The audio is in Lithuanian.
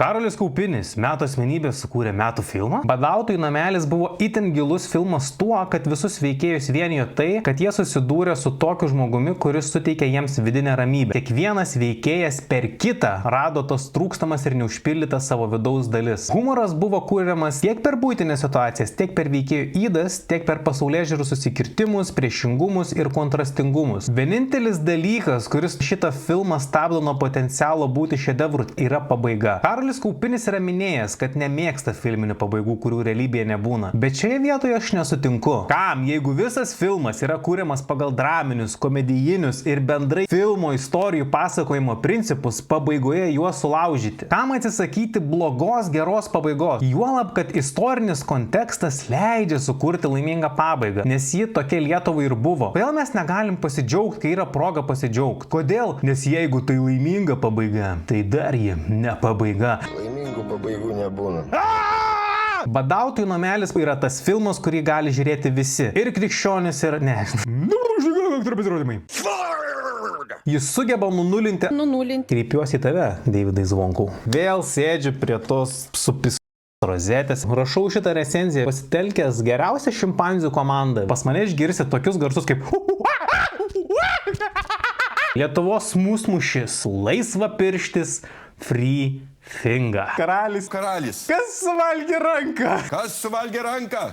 Karolis Kaupinis, metų asmenybė, sukūrė metų filmą. Badautojų namelis buvo itin gilus filmas tuo, kad visus veikėjus vienijo tai, kad jie susidūrė su tokiu žmogumi, kuris suteikė jiems vidinę ramybę. Kiekvienas veikėjas per kitą rado tos trūkstamas ir neužpildytas savo vidaus dalis. Humoras buvo kūriamas tiek per buitinės situacijas, tiek per veikėjų įdas, tiek per pasaulėžiūrų susikirtimus, priešingumus ir kontrastingumus. Vienintelis dalykas, kuris šitą filmą stabdo nuo potencialo būti šedevru, yra pabaiga. Karolis Kaupinis yra minėjęs, kad nemėgsta filminių pabaigų, kurių realybėje nebūna. Bet šioje vietoje aš nesutinku. Kam, jeigu visas filmas yra kūriamas pagal draminius, komedijinius ir bendrai filmo istorijų pasakojimo principus, pabaigoje juos sulaužyti? Kam atsisakyti blogos, geros pabaigos? Juolab, kad istorinis kontekstas leidžia sukurti laimingą pabaigą, nes ji tokia Lietuvai ir buvo. Kodėl mes negalim pasidžiaugti, kai yra proga pasidžiaugti? Kodėl? Nes jeigu tai laiminga pabaiga, tai dar ji ne pabaiga. Laimingų pabaigų nebūna. Badautojų namelis yra tas filmas, kurį gali žiūrėti visi. Ir krikščionis, ir ne. Jis sugeba nunulinti. Kreipiuosi į tave, Davidai Zvonkau. Vėl sėdžiu prie tos supis rozetės. Rašau šitą recenziją pasitelkęs geriausią šimpanzių komandą. Pas mane išgirsi tokius garsus kaip Lietuvos musmušis, laisva pirštis, free finga. Karalis. Kas suvalgė ranką?